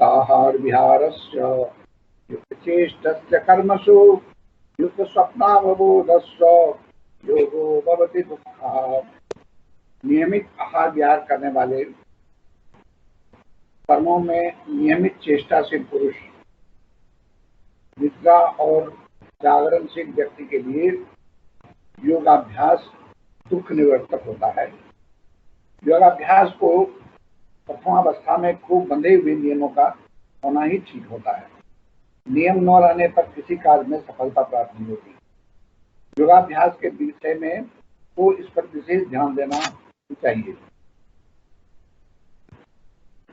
युक्ताहार विहारस्य युक्तचेष्टस्य कर्मसु युक्तस्वप्नावबोधस्य योगो भवति दुःखात्। नियमित आहार विहार करने वाले, कर्मों में नियमित चेष्टाशील पुरुष, निद्रा और जागरणशील व्यक्ति के लिए योगाभ्यास दुख निवर्तक होता है। योगाभ्यास को प्रथमावस्था में खूब बंधे हुए नियमों का होना ही ठीक होता है। नियम न रहने पर किसी कार्य में सफलता प्राप्त नहीं होती। योगाभ्यास के विषय में तो इस पर विशेष ध्यान देना चाहिए।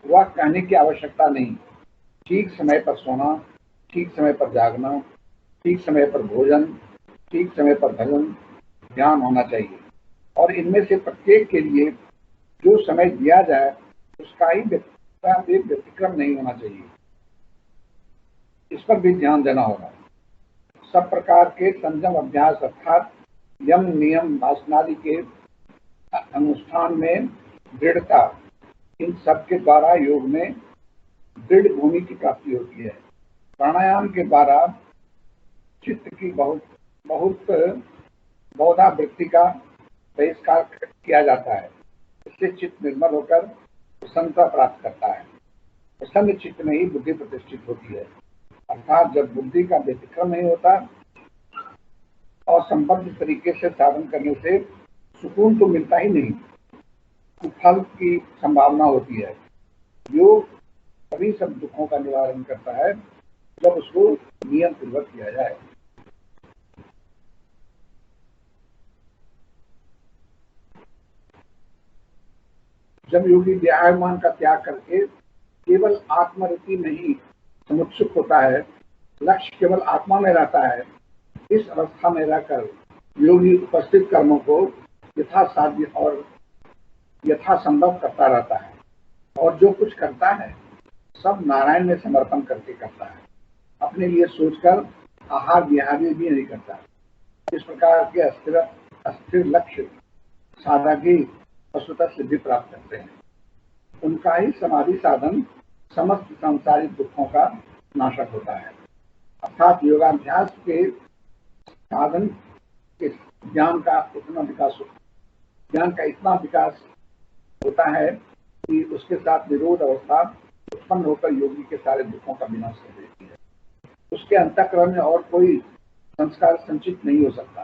वह कहने की आवश्यकता नहीं। ठीक समय पर सोना, ठीक समय पर जागना, ठीक समय पर भोजन, ठीक समय पर भजन, ध्यान होना चाहिए। और इनमें से प्रत्येक के लिए जो समय दिया जाए उसका ही व्यतिक्रम नहीं होना चाहिए। इस पर भी ध्यान देना होगा। सब प्रकार के संयम अभ्यास अर्थात यम नियम वासनादि के अनुष्ठान में दृढ़ता, इन सब के द्वारा योग में दृढ़ भूमि की प्राप्ति होती है। प्राणायाम के द्वारा चित्त की बहुधावृत्ति का बहिष्कार किया जाता है। इससे चित्त निर्मल होकर प्रसन्नता प्राप्त करता है। प्रसन्न चित्त में ही बुद्धि प्रतिष्ठित होती है। अर्थात जब बुद्धि का व्यतिक्रम नहीं होता और संबद्ध तरीके से साधन करने से सुकून तो मिलता ही नहीं, फल की संभावना होती है। योग सभी सब दुखों का निवारण करता है जब उसको नियम पूर्वक किया जाए। जब योगी देहाभिमान का त्याग करके केवल आत्मरति में ही समुत्सुक होता है, लक्ष्य केवल आत्मा में रहता है, इस अवस्था में रहकर योगी उपस्थित कर्मों को यथासाध्य और यथासंभव करता रहता है और जो कुछ करता है सब नारायण में समर्पण करके करता है। अपने लिए सोचकर आहार विहार भी नहीं करता। इस प्रकार के अस्थिर लक्ष्य साधक ही वस्तुतः सिद्धि प्राप्त करते हैं। उनका ही समाधि साधन समस्त सांसारिक दुखों का नाशक होता है। अर्थात योगाभ्यास के साधन के ज्ञान का इतना विकास होता है कि उसके साथ निरोध अवस्था उत्पन्न होकर योगी के सारे दुखों का विनाश कर देती है। उसके अंतःकरण में और कोई संस्कार संचित नहीं हो सकता।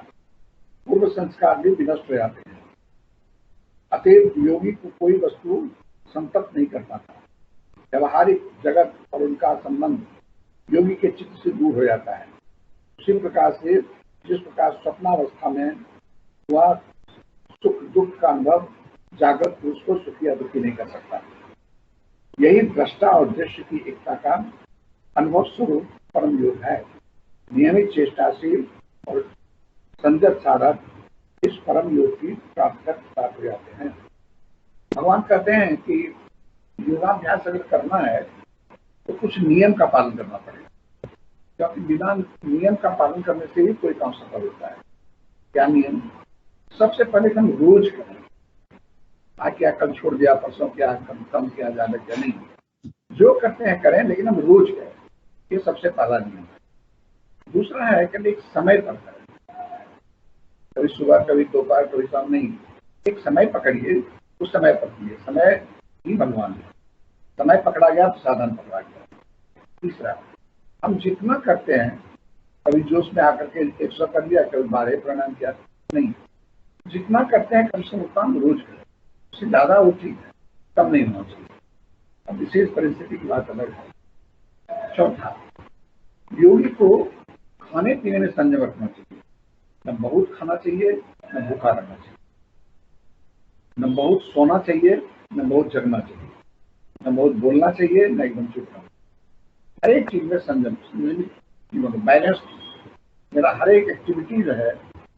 पूर्व संस्कार भी विनष्ट हो जाते हैं। अतएव योगी को कोई वस्तु संतप्त नहीं कर पाता। व्यवहारिक जगत और उनका संबंध योगी के चित्त से दूर हो जाता है। उसी प्रकार से जिस प्रकार स्वप्नावस्था में वह सुख दुख का अनुभव जागृत पुरुष को सुखी या दुखी नहीं कर सकता। यही दृष्टा और दृश्य की एकता का अनुभव स्वरूप परम योग है। नियमित चेष्टाशील और संयत साधक इस परम योग की प्राप्त हो जाते हैं। भगवान कहते हैं कि योगाभ्यास अगर करना है तो कुछ नियम का पालन करना पड़ेगा, क्योंकि बिना नियम का पालन करने से ही कोई काम सफल होता है। क्या नियम? सबसे पहले हम रोज करें। आज क्या कल छोड़ दिया, परसों क्या कम किया, ज्यादा क्या नहीं। जो करते हैं करें, लेकिन हम रोज करें। ये सबसे पहला नियम है। दूसरा है कि एक समय पर करें। कभी सुबह, कभी दोपहर, कभी शाम नहीं। एक समय पकड़िए, उस समय पर कीजिए। समय ही भगवान है। समय पकड़ा गया तो साधन पकड़ा गया। तीसरा, हम जितना करते हैं, कभी जोश में आकर के 100 कर लिया, कभी 12 प्राणायाम किया, नहीं। जितना करते हैं कम से कम रोज करें। उससे ज्यादा वो ठीक है, कम नहीं होना चाहिए। अब विशेष परिस्थिति की बात अलग है। चौथा, योगी को खाने पीने में संयम रखना चाहिए। न बहुत खाना चाहिए, न भूखा रहना चाहिए। न बहुत सोना चाहिए, न बहुत जगना चाहिए। न बहुत बोलना चाहिए, न एकदम चुप रहना। हर एक चीज में संयम, बैलेंस। मेरा हर एक एक्टिविटी जो है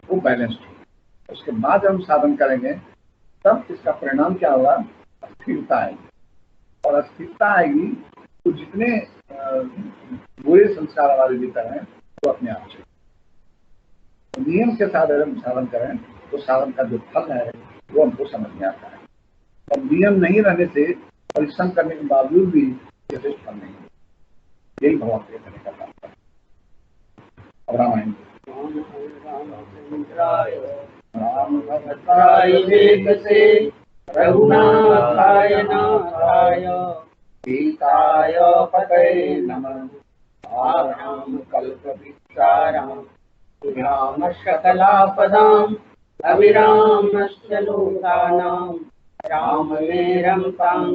वो बैलेंस्ड है। उसके बाद हम साधन करेंगे तब इसका परिणाम क्या होगा? अस्थिरता आएगी। और अस्थिरता आएगी तो जितने बुरे संस्कार हमारे भीतर हैं वो अपने आप चले। नियम के साथ अगर हम साधन करें तो साधन का जो फल है वो हमको समझ में आता है। और नियम नहीं रहने से परिश्रम करने के बावजूद भी यथेष्ट फल नहीं। यही भगवान के कहने का काम था। अब रामायण राम भद्राय वेद से रघुनाथाय नाथाय सीताय पतये नमः। आराम कल्पवृक्षाणां राम सकलापदां अविरामश्च लोकानां राममेरं तां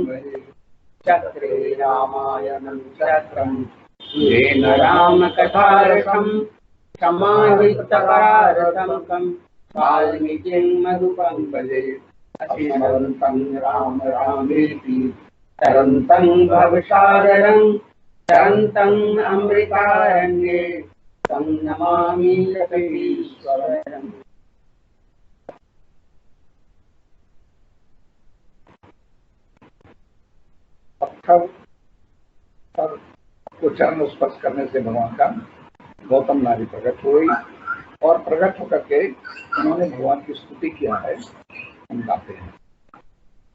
चक्रे रामायणं चक्रं येन रामकथारसं समाहितपरारसं वाल्मीकिं मधुपं भजे। अतिमन्तं राम रामेति तरन्तं भवसागरं तरन्तं अमृतारण्ये तं नमामि जगदीश्वरम्। पत्थर पर को चरण स्पर्श करने से भगवान का गौतम नारी प्रकट हुई और प्रकट होकर के उन्होंने भगवान की स्तुति किया है। हम गाते हैं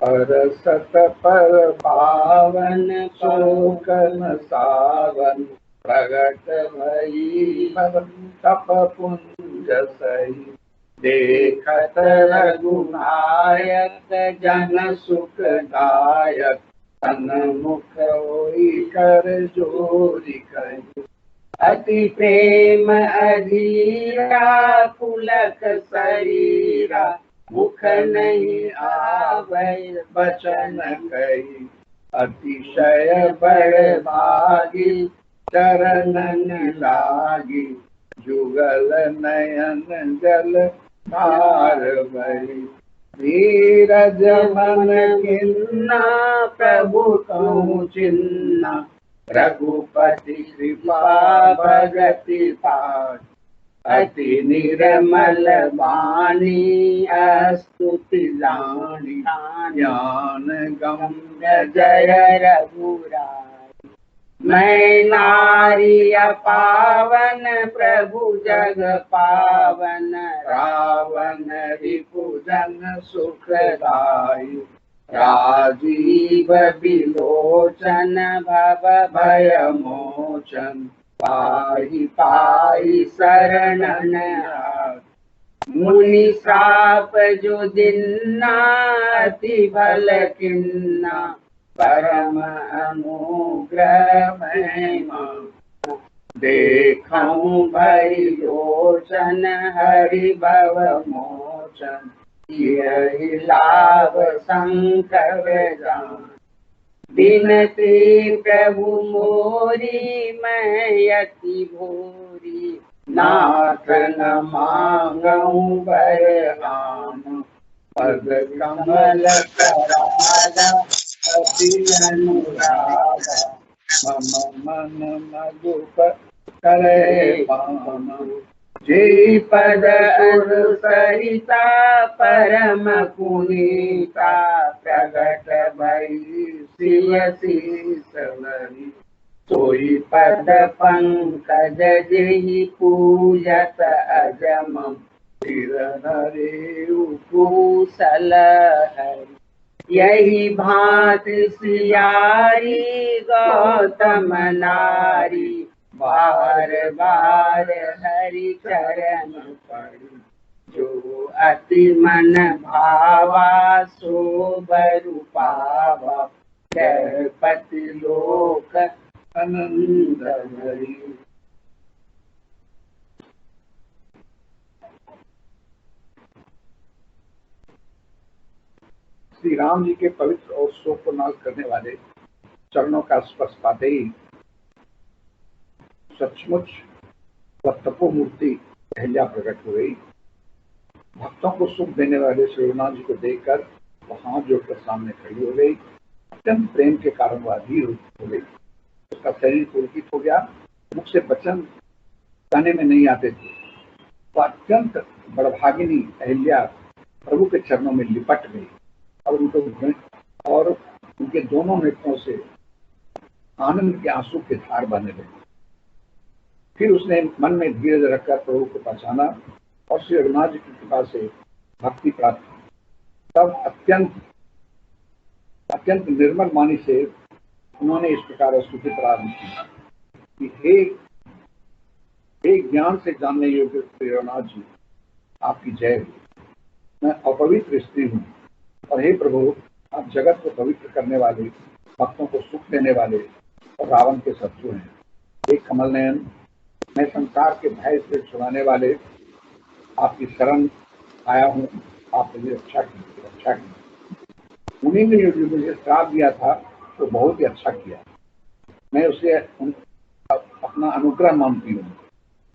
परसत पर पावन शोकन सावन प्रगट भई तप पुंज सही देखत रघुनायक जन सुखदायक सन्मुख होई कर जोरी कही अति प्रेम अधीरा पुलक शरीरा मुख नहीं आवै बचन कही अतिशय बड़ भागी चरणन लागी जुगल नयन जल धार बही धीरज मन किन्ना प्रभु कहूँ चिन्ना रघुपति कृपा भगति पाठ अति निर्मल वाणी स्तुति लानी ज्ञान गम्य जय रघुराय। मैं नारी पावन प्रभु जग पावन रावण रिपुजन सुखदायु राजीव विलोचन भव भय मोचन पाहि पाहि शरणन मुनि श्राप जो दिन्ना अति भल किन्ना परम अनुग्रह महिमा देखऊं भई लोचन हरि भव मोचन यही लाभ शंकर जान बिनती प्रभु मोरी मैं अति भोरी नाथ न मांगऊं बरहान पद कमल करागा अति अनुरागा मम मन मधुप करे पान जय पद उर सरिता परम पुनीता प्रगट भई सिय शीसवरी सोई पद पंकज जेहि पूजत अजम सिर धरे कुशल हरि यही भांति सियारी गौतम नारी बार बार हरि चरण पड़ी जो अति मन भावा सो बरु पावा पति लोक आनंद भरी। श्री राम जी के पवित्र और शोक को नाश करने वाले चरणों का स्पर्श पाते ही सचमुच वह तपोमूर्ति अहिल्या प्रकट हो गई। भक्तों को सुख देने वाले श्री रघुनाथ जी को देखकर वह हाथ जोड़कर सामने खड़ी हो गई। अत्यंत प्रेम के कारण वह अधीर हो गई। उसका शरीर पुलकित हो गया, मुख से वचन कहने में नहीं आते थे। वह अत्यंत बड़भागिनी अहिल्या प्रभु के चरणों में लिपट गई और उनके दोनों नेत्रों से आनंद के आंसू के धार बहने लगे। फिर उसने मन में धीरज रखकर प्रभु को पहचाना और श्री रघुनाथ जी की कृपा से भक्ति प्राप्त की। तब अत्यंत निर्मल वाणी से उन्होंने इस प्रकार स्तुति प्रारंभ की। कि हे ज्ञान से जानने योग्य प्रेरणाथ जी, आपकी जय हो। मैं अपवित्र स्त्री हूँ, और हे प्रभु, आप जगत को पवित्र करने वाले, भक्तों को सुख देने वाले और रावण के शत्रु हैं। हे कमल नयन, मैं संसार के भय से छुड़ाने वाले आपकी शरण आया हूँ। आप मुझे रक्षा की। उन्हीं ने जो मुझे श्राप दिया था तो बहुत ही अच्छा किया। मैं उसे अपना अनुग्रह मानती हूँ,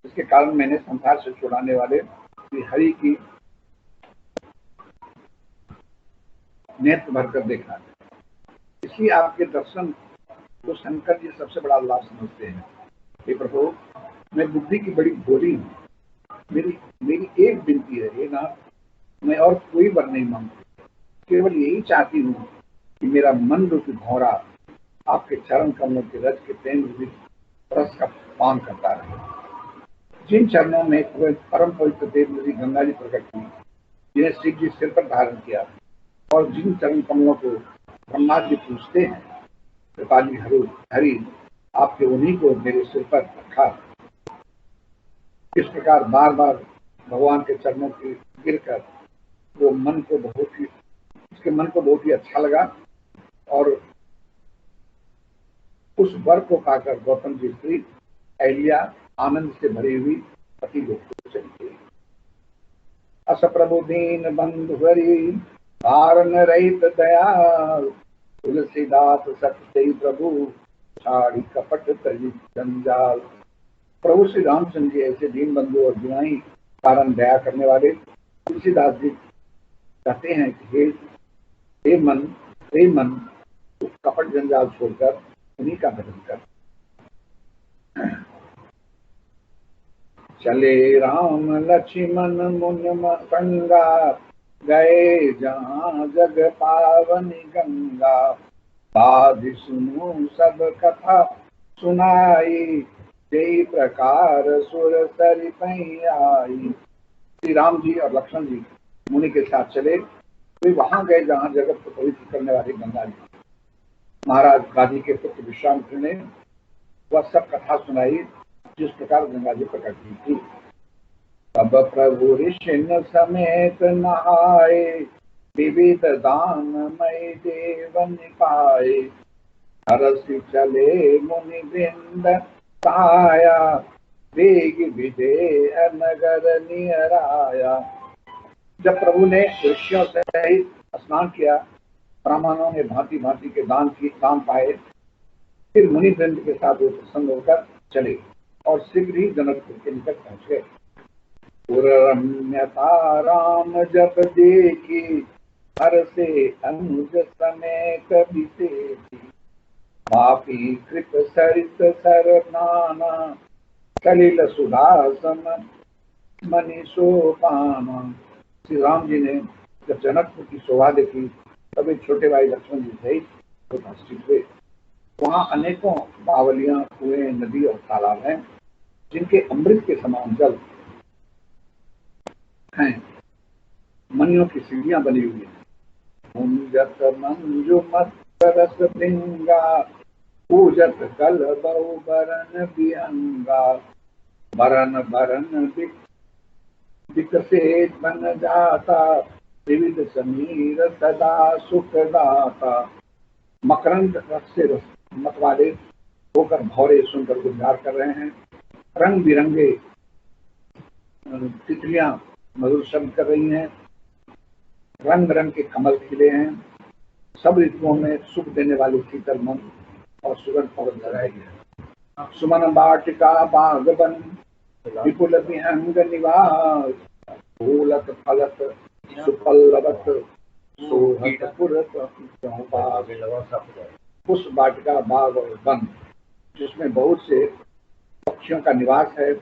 इसके कारण मैंने संसार से छुड़ाने वाले श्री हरि की नेत्र भरकर देखा। इसलिए आपके दर्शन को शंकर जी सबसे बड़ा लाभ समझते हैं। हे प्रभु, मैं बुद्धि की बड़ी भोली हूँ। मेरी एक विनती है, हे नाथ, मैं और कोई वर नहीं मांगती, केवल यही चाहती हूँ कि मेरा मन रूपी भौरा आपके चरण कमलों के रज के प्रेम रूपी रस का पान करता रहे। जिन चरणों में परम पवित्र देव नदी गंगा जी प्रकट हुई, जिन्हें शिव जी सिर पर धारण किया, और जिन चरण कमलों को ब्रह्मा जी पूछते हैं, कृपाली हरि आपके उन्हीं को मेरे सिर पर रखा। इस प्रकार बार बार भगवान के चरणों की गिरकर वो उसके मन को बहुत ही अच्छा लगा, और उस वर को पाकर गौतम जी स्त्री अहिल्या आनंद से भरी हुई पति लोक को चली गई। अस प्रभु दीन बंधु हरि, कारण रहित दयाल, तुलसीदास सत्य प्रभु, छाड़ी कपट तजी जंजाल। प्रभु श्री रामचंद्र जी ऐसे दीन बंधु और गुणाई कारण दया करने वाले तुलसीदास जी कहते हैं कि हे मन, तू कपट जंजाल छोड़कर उन्हीं का भजन कर। चले राम लक्ष्मण मुन संगा, गए जहाँ जग पावनी गंगा, बाधि सुनु सब कथा सुनाई, जय प्रकार सुर सरि पई आई। श्री राम जी और लक्ष्मण जी मुनि के साथ चले, वे वहां गए जहां जगत को पवित्र करने वाली गंगा जी। महाराज गादी के पुत्र विश्वामित्र ने वह सब कथा सुनाई जिस प्रकार गंगा जी प्रकट हुई थी। तब प्रभु ऋषि समेत नहाए, विविध दान मय देवन पाए, हरसि चले मुनि वृंद सहाया, वेग विदेह नगर नियर आया। जब प्रभु ने ऋषियों सहित स्नान किया, ब्राह्मणों ने भांति भांति के दान पाए, फिर मुनि वृंद के साथ वो प्रसन्न होकर चले और शीघ्र ही जनकपुर के निकट पहुंच गए। रम्यता राम जब देखी, हर से अनुज समेत बिसेठी, पापी कृत सरित सर नाना, सलिल सुधासन मनि सोपाना। श्री राम जी ने जब जनकपुर की शोभा देखी, तभी छोटे भाई लक्ष्मण जी सहित उपस्थित हुए। वहाँ अनेकों बावलियां, कुएं, नदी और तालाब हैं, जिनके अमृत के समान जल हैं। मनियों की सीढ़ियां बनी हुई हैं। मुंजत मंजु मत रस भृंगा, पूजत कल बहु बरन बिहंगा, बरन बरन विकसित बन जाता, विविध समीर सदा सुख दाता। मकरंद रस से मत वाले होकर भौरे सुनकर गुलजार कर रहे हैं। रंग बिरंगे तितलियां मधुर शब्द कर रही हैं। रंग बिरंग के कमल खिले हैं। सब ऋतुओं में सुख देने वाले शीतल मन और सुगंध पवन लगाए गए। सुमन बाटिका बागबन, विपुल विहंग निवास, फूलत फलत सुपल्लवत सोहत पुरत। उस बाटिका बाग और वन जिसमें बहुत से पक्षियों का निवास है,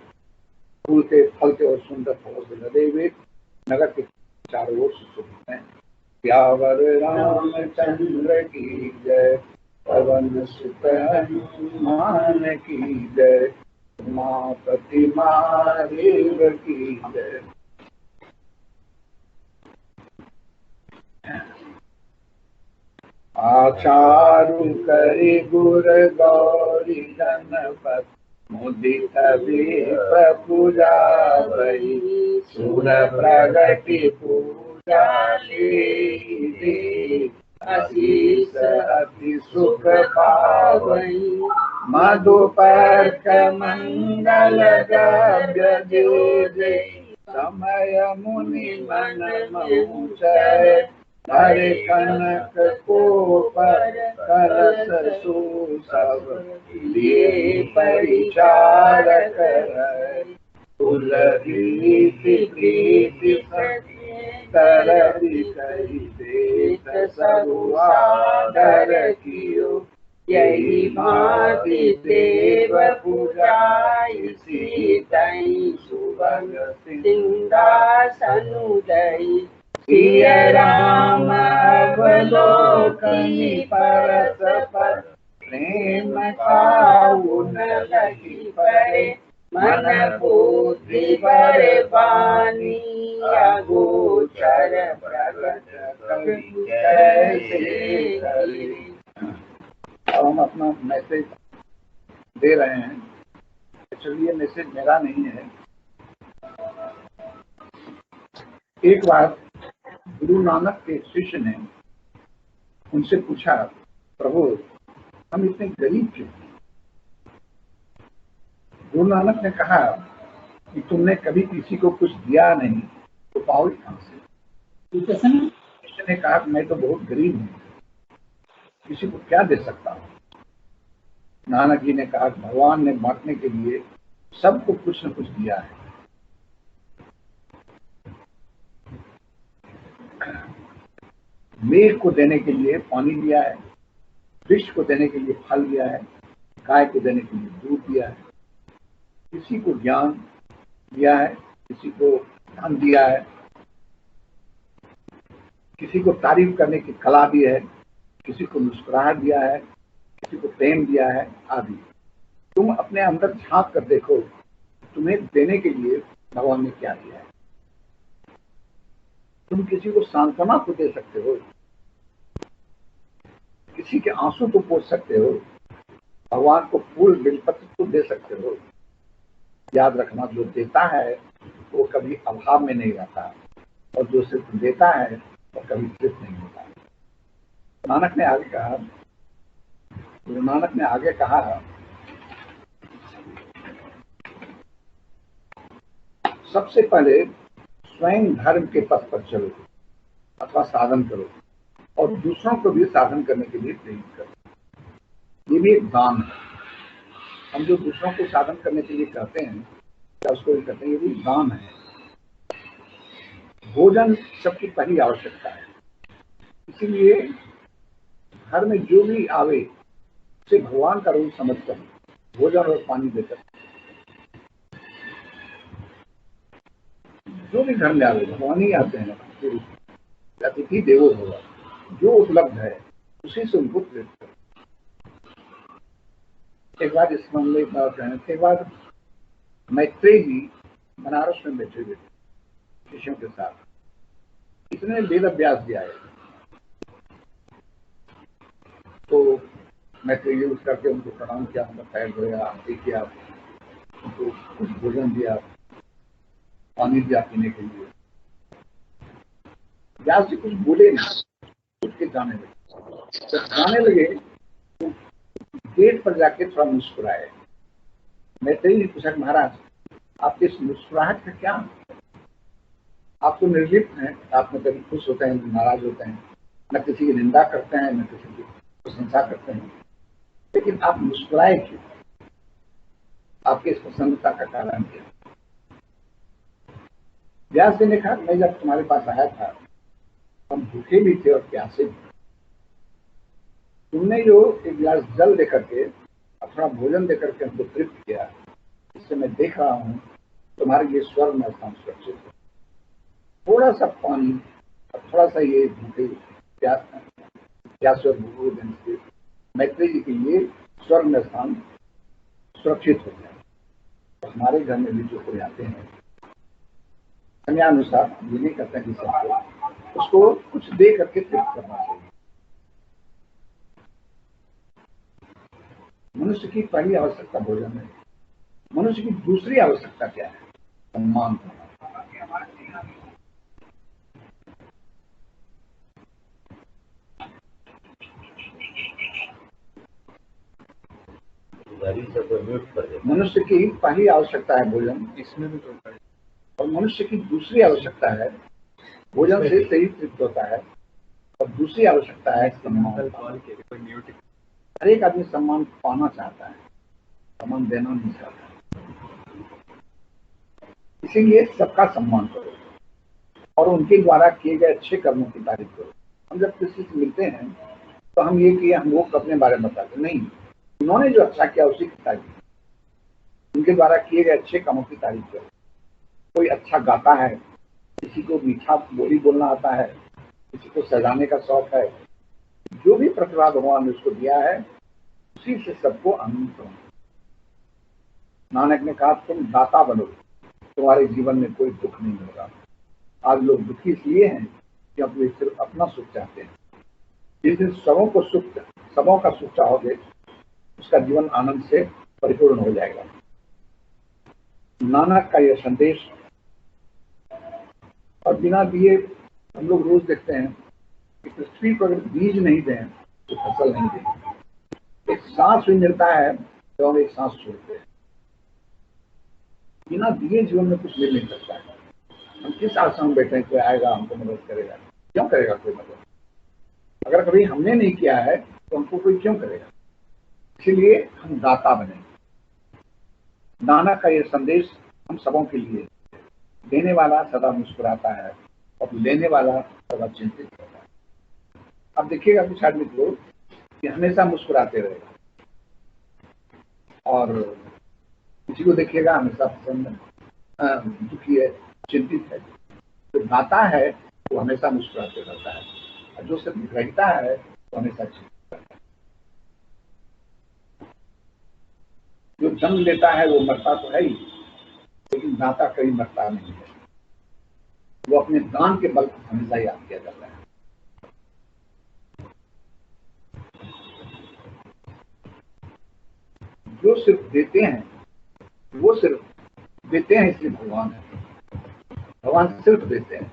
फूलते फलते और सुंदर फलों से लदे हुए नगर के चारों ओर सुशोभित हैं। प्यावर रामचंद्र की जय, पवन सुत हनुमान की जय, उमापति महादेव की जय। आचारु करि गुर गौरी गणपत, मुदित विप्र पूजा वही सुर प्रगति पूजा लीजिए आशीष अति सुख पावई मधुपर्क मंगल द्रव्य दे समय मुनि मन मऊचय हरे कनक को पर करस सुसव लिए परिचार कर कुल रीति प्रीति तरहि कहि देत सब आदर कियो यही भांति देव पूजाई सीतई सुभग सिंहासनु दई सिय राम अवलोकनि परस्पर प्रेम काहु न लगी परे मन बुद्धि बरबानी अगोचर प्रगट कैसे करे। अब हम अपना मैसेज दे रहे हैं। एक्चुअली ये मैसेज मेरा नहीं है। एक बार गुरु नानक के शिष्य ने उनसे पूछा, प्रभु हम इतने गरीब क्यों? गुरु नानक ने कहा कि तुमने कभी किसी को कुछ दिया नहीं तो पाओगे कहां से? शिष्य ने कहा मैं तो बहुत गरीब हूं, किसी को क्या दे सकता हूं? नानक जी ने कहा भगवान ने बांटने के लिए सबको कुछ न कुछ दिया है। मेघ को देने के लिए पानी दिया है, वृक्ष को देने के लिए फल दिया है, गाय को देने के लिए दूध दिया है, किसी को ज्ञान दिया है, किसी को धन दिया है, किसी को तारीफ करने की कला दी है, किसी को मुस्कुराहट दिया है, किसी को प्रेम दिया है आदि। तुम अपने अंदर झांक कर देखो तुम्हें देने के लिए भगवान ने क्या दिया है। तुम किसी को सांत्वना तो दे सकते हो, किसी के आंसू तो पोंछ सकते हो, भगवान को फूल बेलपत्र तो दे सकते हो। याद रखना जो देता है वो कभी अभाव में नहीं रहता और जो सिर्फ देता है वो कभी सिर्फ नहीं होता। नानक ने आगे कहा, गुरु नानक ने आगे कहा सबसे पहले स्वयं धर्म के पथ पर चलो अथवा साधन करो और दूसरों को भी साधन करने के लिए प्रेरित करो। ये भी एक दान है। हम जो दूसरों को साधन करने के लिए कहते हैं क्या उसको भी कहते हैं, ये भी दान है। भोजन सबकी पहली आवश्यकता है, इसीलिए घर में जो भी आवे उसे भगवान का रूप समझकर भोजन और पानी देकर, जो भी घर में आवे भगवान ही आते हैं, अतिथि देवो भव, जो उपलब्ध है उसी से उनको प्रेरित करो। एक बार इस मामले में बात है, एक बार मैत्रेय जी बनारस में बैठे हुए थे शिष्यों के साथ, इसने वेद अभ्यास दिया है तो मैत्रेय उठ करके उनको प्रणाम किया, उनका पैर धोया, आरती किया, उनको कुछ भोजन दिया, पानी दिया पीने के लिए। व्यास जी कुछ बोले नहीं, उठ के जाने लगे। जब जाने लगे तो गेट पर जाके थोड़ा मुस्कुराए। मैत्रेय ने पूछा महाराज आपके इस मुस्कुराहट का क्या, आप तो निर्लिप्त हैं, आप न कभी खुश होते हैं न नाराज होते हैं, न किसी की निंदा करते हैं न किसी की प्रशंसा करते हैं, लेकिन आप मुस्कुराए क्यों? आपके इस प्रसन्नता का कारण क्या? व्यास जी ने कहा मैं जब तुम्हारे पास आया था हम भूखे भी थे और प्यासे भी। तुमने जो एक गिलास जल देकर के थोड़ा भोजन देकर के हमको तृप्त किया, इससे मैं देख रहा हूं तुम्हारे लिए स्वर्ग में स्थान सुरक्षित है। थोड़ा सा पानी और थोड़ा सा ये भूखे प्यास और भूखे देने से मैत्रेय जी के लिए स्वर्ग में स्थान सुरक्षित हो जाए। तो हमारे घर में भी जो कोई आते हैं समयानुसार ये नहीं करते हैं कि उसको कुछ दे करके तृप्त करना चाहिए। मनुष्य की पहली आवश्यकता भोजन है, मनुष्य की दूसरी आवश्यकता क्या है? सम्मान पाना। मनुष्य की पहली आवश्यकता है भोजन, इसमें भी तो, और मनुष्य की दूसरी आवश्यकता है, भोजन से शरीर तृप्त होता है, और दूसरी आवश्यकता है सम्मान। हर एक आदमी सम्मान पाना चाहता है, सम्मान देना नहीं चाहता। इसीलिए सबका सम्मान करो और उनके द्वारा किए गए अच्छे कर्मों की तारीफ करो। हम जब किसी से मिलते हैं तो हम ये किए, हम वो अपने बारे में बताते नहीं, उन्होंने जो अच्छा किया उसी की तारीफ, उनके द्वारा किए गए अच्छे कामों की तारीफ करो। कोई अच्छा गाता है, किसी को मीठा बोली बोलना आता है, किसी को सजाने का शौक है, जो भी प्रतिभा भगवान ने उसको दिया है उसी से सबको आनंद करो। नानक ने कहा तुम दाता बनो, तुम्हारे जीवन में कोई दुख नहीं होगा। आज लोग दुखी इसलिए हैं कि अपने सिर्फ अपना सुख चाहते हैं। जिस दिन सबों का सुख चाहोगे उसका जीवन आनंद से परिपूर्ण हो जाएगा। नानक का यह संदेश, और बिना दिए हम लोग रोज देखते हैं कि पृथ्वी पर अगर बीज नहीं दें तो फसल नहीं देंगे। एक सांस भी मिलता है तो हम एक सांस छोड़ते हैं। बिना दिए जीवन में कुछ मिल नहीं सकता है। हम किस आशा में बैठे हैं कोई आएगा हमको मदद करेगा? क्यों करेगा कोई मदद? अगर कभी हमने नहीं किया है तो हमको कोई क्यों करेगा? इसीलिए हम दाता बने। नानक का यह संदेश हम सबों के लिए, देने वाला सदा मुस्कुराता है और लेने वाला सदा चिंतित रहता है। अब देखिएगा कुछ आदमी लोग कि हमेशा मुस्कुराते रहेगा और किसी को देखिएगा हमेशा पसंद दुखी है, चिंतित है। जो दाता है वो हमेशा मुस्कुराते रहता है, और जो सिर्फ ग्रहिता है वो हमेशा चिंतित रहता है। जो जन्म लेता है वो मरता तो है ही, लेकिन दाता कभी मरता नहीं है। वो अपने दान के बल पर हमेशा याद किया जाता है। जो सिर्फ देते हैं, वो सिर्फ देते हैं इसलिए भगवान है। भगवान सिर्फ देते हैं,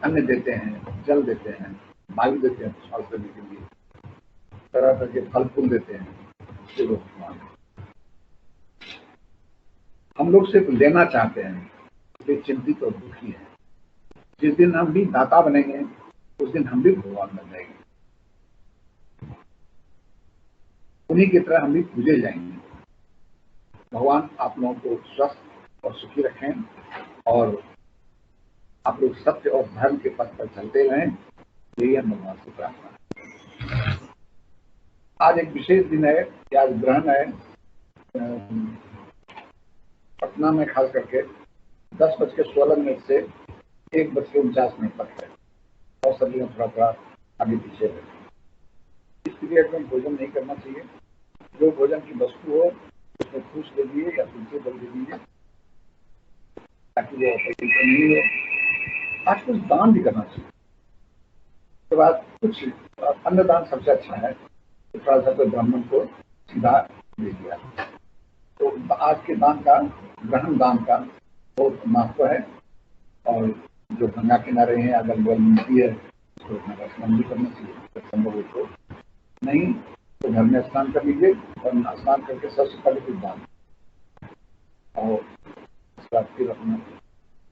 अन्न देते हैं, जल देते हैं, वायु देते हैं श्वास करने के लिए, तरह तरह के फल फूल देते हैं, इसलिए वो भगवान है। हम लोग सिर्फ लेना चाहते हैं इसलिए चिंतित और दुखी है। जिस दिन हम भी दाता बनेंगे उस दिन हम भी भगवान बन जाएंगे, उन्हीं की तरह हम भी पूजे जाएंगे। भगवान आप लोगों को स्वस्थ और सुखी रखें और आप लोग सत्य और धर्म के पथ पर चलते रहें, यही हम भगवान से प्रार्थना है। आज एक विशेष दिन है कि आज ग्रहण है। पटना में खास करके 10:16 से 1:49 तक है, और सभी में थोड़ा थोड़ा आगे पीछे है। इस पीरियड में भोजन नहीं करना चाहिए। जो भोजन की वस्तु हो उसमें फूस दे दिए या तुलसी दल दे दीजिए ताकि वो पवित्र नहीं हो। आज कुछ दान भी करना चाहिए। उसके बाद कुछ अन्नदान सबसे अच्छा है, तो थोड़ा सा कोई ब्राह्मण को सीधा दे दिया। तो आज के दान का, ग्रहण दान का बहुत महत्व है। और जो गंगा किनारे हैं अगर बगल मिलती है तो गंगा स्नान भी करना चाहिए, संभव हो तो। नहीं तो घर में स्नान कर लीजिए और स्नान करके सबसे पहले कुछ दान, और उसके बाद फिर अपना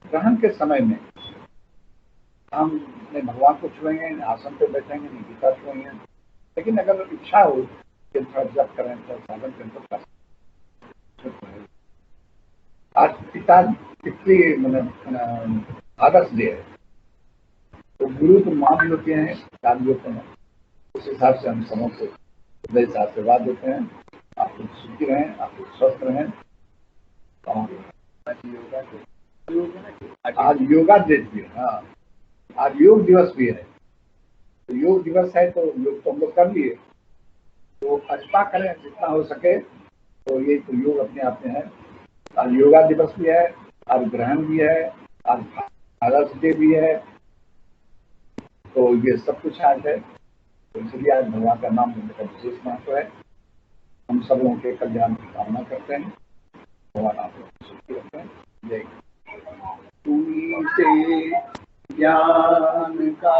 ग्रहण के समय में हम अपने भगवान को छुएंगे, आसन पे बैठेंगे, नहीं गीता छुएंगे। लेकिन अगर इच्छा हो कि थोड़ा जप करें, थोड़ा साधन करें तो कर। आज पिता इसलिए मतलब आदर्श डे है, तो गुरु तो माँ भी होते हैं, पिता भी होते हैं। उस हिसाब से हम समझ से हृदय से आशीर्वाद देते हैं। आप लोग सुखी रहें, आप लोग स्वस्थ रहें। और आज योगा दिवस भी है। हाँ, आज योग दिवस भी है। तो योग दिवस है तो योग तो हम लोग कर लिए, तो अचपा करें जितना हो सके। तो ये तो योग अपने आप में है। आज योगा दिवस भी है, आज ग्रहण भी है, आज फादर्स डे भी है। तो ये सब कुछ आज है, तो इसलिए आज भगवान का नाम लेने का विशेष महत्व है। हम सब लोगों के कल्याण की कामना करते हैं। भगवान आप लोग को सुखी रखें। जय। तुम्हीं से ज्ञान का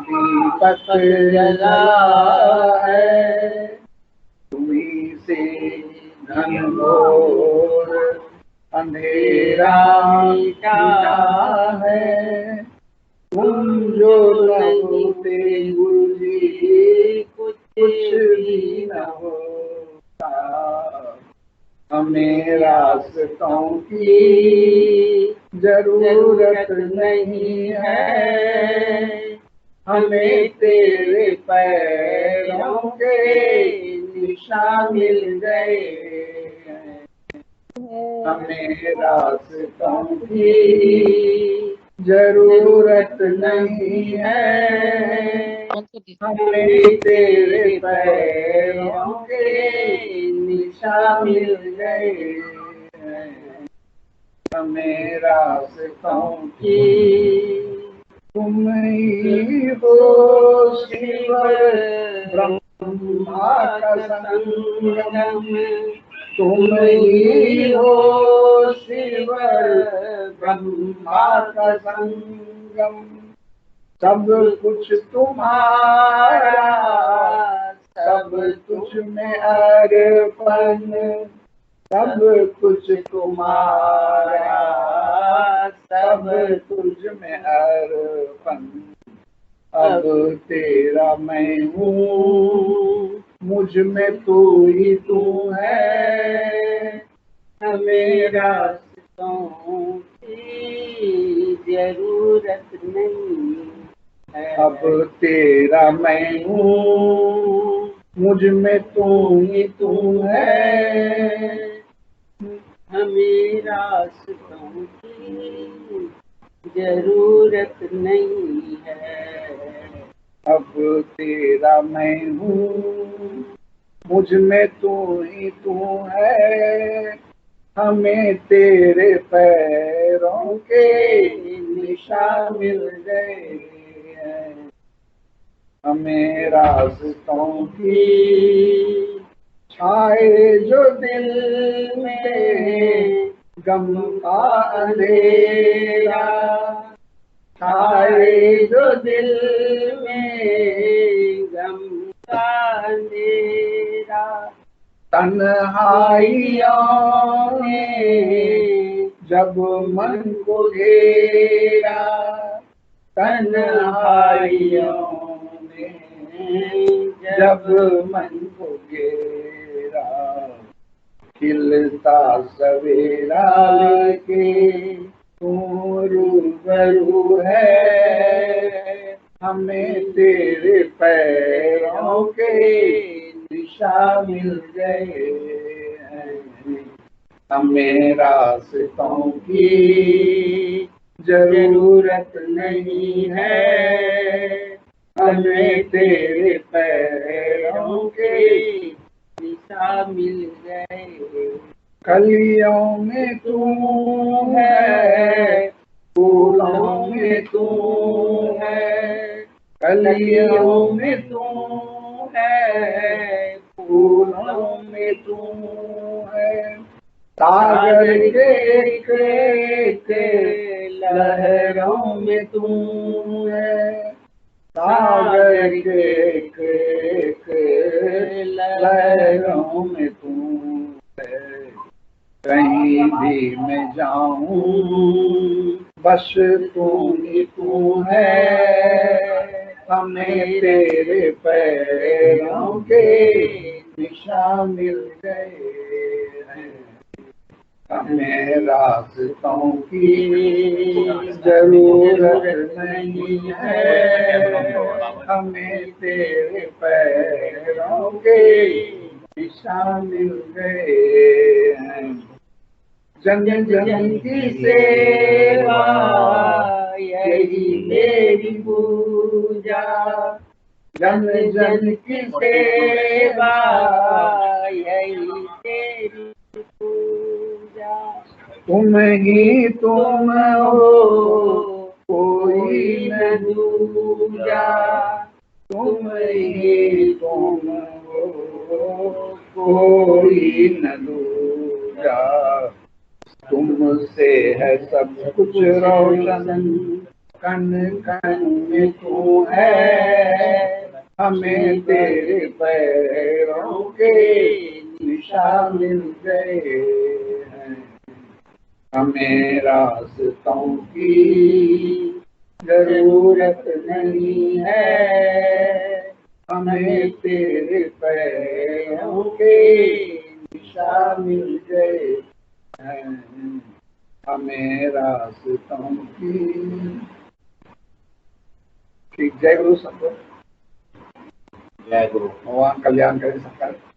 दीपक जला है, तुम्हीं से घनघोर अंधेरा मिटा है। तुम जो न होते गुरु जी कुछ भी न होता। हमें रास्तों की जरूरत नहीं है, हमें तेरे पैरों के निशान मिल गए। हमें रास्तों की जरूरत नहीं है, हमें तेरे पैरों के निशान मिल गए। हमें रास्तों की तुम ही हो शिव ब्रह्मा का संगम, तुम ही हो शिव ब्रह्मा का संगम। सब कुछ तुम्हारा, सब कुछ में अर्पण, सब कुछ तुम्हारा, सब तुझ में अर्पण। अब तेरा मैं हूँ, मुझ में तू ही तू है। हमें रास्तों की जरूरत नहीं है। अब तेरा मैं हूँ, मुझ में तू ही तू है। हमें रास्तों की जरूरत नहीं है। अब तेरा मैं हूँ, मुझ में तू ही तू है। हमें तेरे पैरों के निशान मिल गए हैं। हमें रास्तों की छाए जो दिल में गम का अंधेरा, छाए जो दिल में गम का अंधेरा। तन्हाइयों ने जब मन को घेरा, तन्हाइयों ने जब मन को घेरा। खिलता सवेरा लेके तू रूबरू है। हमें तेरे पैरों के दिशा मिल गए हैं। हमें रास्तों की जरूरत नहीं है, हमें तेरे पैरों के दिशा मिल गए। कलियों में तू है, फूलों में तू है। कलियों में तू है, फूलों में तू है। सागर के लहरों में तू है। सागर के लहरों में तू है। कहीं भी मैं जाऊं बस तू ही तू है। हमें तेरे पैरों के निशान मिल गए हैं। हमें रास्तों की जरूरत नहीं है, हमें तेरे पैरों के निशान मिल गए हैं। जन जन की सेवा यही मेरी पूजा, जन जन की सेवा यही तेरी पूजा। तुम ही तुम हो कोई न दूजा, तुम ही तुम हो कोई न दूजा, तुमसे है सब कुछ रोशन, कण कण में तू है, हमें तेरे पैरों के निशान मिल गए हैं। हमें रास्तों की जरूरत नहीं है, हमें तेरे पैरों के निशान मिल गए हैं। हमें रास्तों की। ठीक, जय गुरु संतो। जय गुरु। भगवान कल्याण करे सबका।